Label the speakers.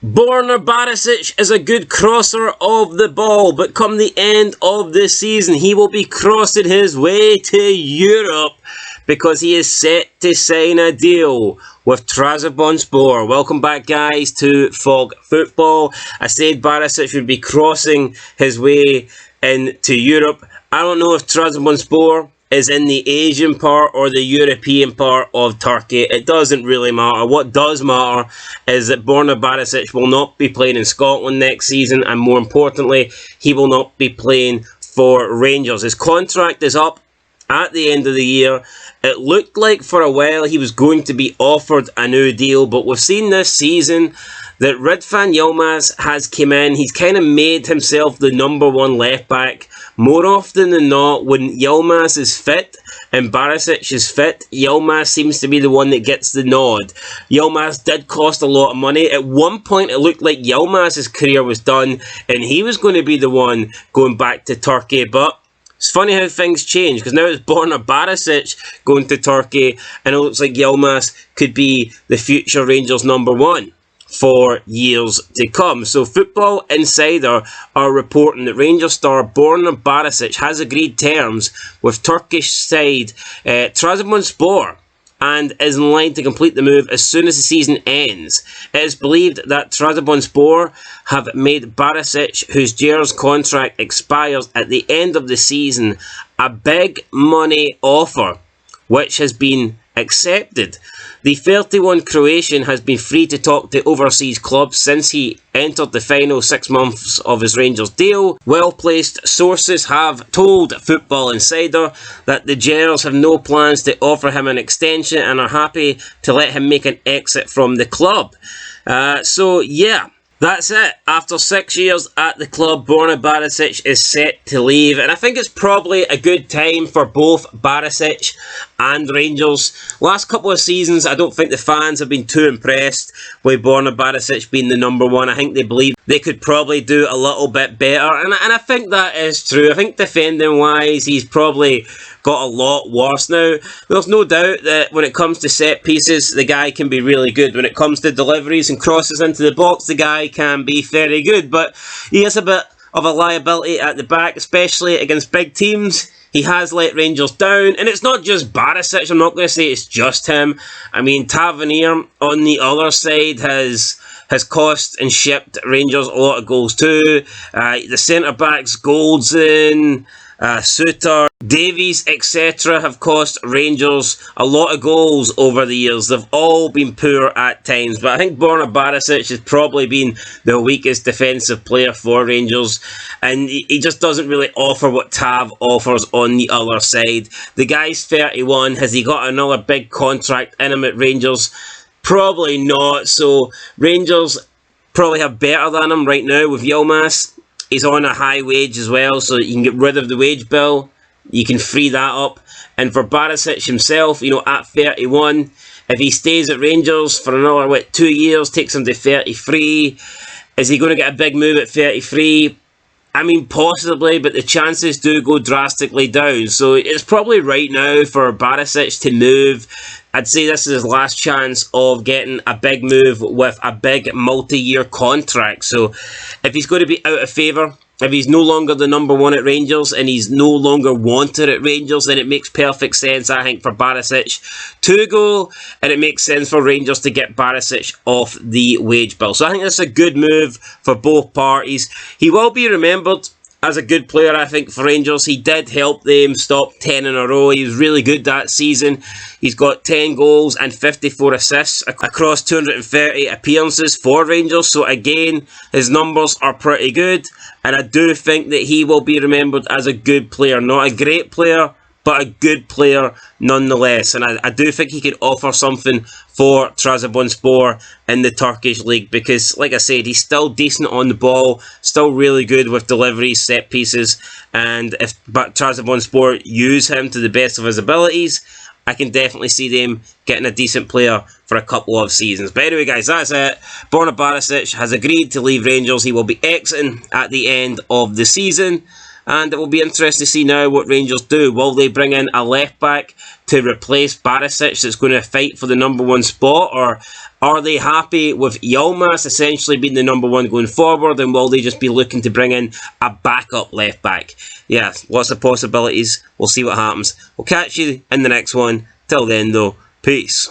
Speaker 1: Borna Barasic is a good crosser of the ball, but come the end of the season, he will be crossing his way to Europe because he is set to sign a deal with Trabzonspor. Welcome back, guys, to Fog Football. I said Barasic would be crossing his way into Europe. I don't know if Trabzonspor is in the Asian part or the European part of Turkey. It doesn't really matter. What does matter is that Borna Barasic will not be playing in Scotland next season, and more importantly, he will not be playing for Rangers. His contract is up at the end of the year. It looked like for a while he was going to be offered a new deal, but we've seen this season that Rıdvan Yılmaz has come in. He's kind of made himself the #1 left back. More often than not, when Yılmaz is fit and Barasic is fit, Yılmaz seems to be the one that gets the nod. Yılmaz did cost a lot of money. At one point, it looked like Yılmaz's career was done and he was going to be the one going back to Turkey, but it's funny how things change, because now it's Borna Barasic going to Turkey, and it looks like Yılmaz could be the future Rangers #1 for years to come. So Football Insider are reporting that Rangers star Borna Barasic has agreed terms with Turkish side Trabzonspor and is in line to complete the move as soon as the season ends. It is believed that Trabzonspor have made Barasic, whose year's contract expires at the end of the season, a big money offer, which has been accepted. The 31 Croatian has been free to talk to overseas clubs since he entered the final 6 months of his Rangers deal. Well-placed sources have told Football Insider that the Gers have no plans to offer him an extension and are happy to let him make an exit from the club. So yeah, that's it. After 6 years at the club, Borna Barasic is set to leave, and I think it's probably a good time for both Barasic and Rangers. Last couple of seasons, I don't think the fans have been too impressed with Borna Barasic being the #1. I think they believe they could probably do a little bit better, and I think that is true. I think defending-wise, he's probably got a lot worse now. There's no doubt that when it comes to set pieces, the guy can be really good. When it comes to deliveries and crosses into the box, the guy can be very good, but he is a bit of a liability at the back, especially against big teams. He has let Rangers down, and it's not just Barasic. I'm not going to say it's just him. I mean, Tavernier on the other side has cost and shipped Rangers a lot of goals too. The centre-backs, Goldson, Suter, Davies, etc. have cost Rangers a lot of goals over the years. They've all been poor at times, but I think Borna Barasic has probably been the weakest defensive player for Rangers, and he just doesn't really offer what Tav offers on the other side. The guy's 31. Has he got another big contract in him at Rangers? Probably not. So Rangers probably have better than him right now with Yılmaz. He's on a high wage as well, so you can get rid of the wage bill. You can free that up. And for Barasic himself, you know, at 31, if he stays at Rangers for another, 2 years, takes him to 33, is he going to get a big move at 33? I mean, possibly, but the chances do go drastically down. So it's probably right now for Barasic to move. I'd say this is his last chance of getting a big move with a big multi-year contract. So if he's going to be out of favour, if he's no longer the #1 at Rangers and he's no longer wanted at Rangers, then it makes perfect sense, I think, for Barasic to go, and it makes sense for Rangers to get Barasic off the wage bill. So I think that's a good move for both parties. He will be remembered as a good player, I think, for Rangers. He did help them stop 10 in a row. He was really good that season. He's got 10 goals and 54 assists across 230 appearances for Rangers. So again, his numbers are pretty good. And I do think that he will be remembered as a good player. Not a great player, but a good player nonetheless. And I do think he could offer something for Trabzonspor in the Turkish league, because, like I said, he's still decent on the ball, still really good with deliveries, set pieces, and if Trabzonspor use him to the best of his abilities, I can definitely see them getting a decent player for a couple of seasons. But anyway, guys, that's it. Borna Barasic has agreed to leave Rangers. He will be exiting at the end of the season. and it will be interesting to see now what Rangers do. Will they bring in a left-back to replace Barasic that's going to fight for the number 1 spot, or are they happy with Yilmaz essentially being the number 1 going forward, and will they just be looking to bring in a backup left-back? Yeah, lots of possibilities. We'll see what happens. We'll catch you in the next one. Till then, though, peace.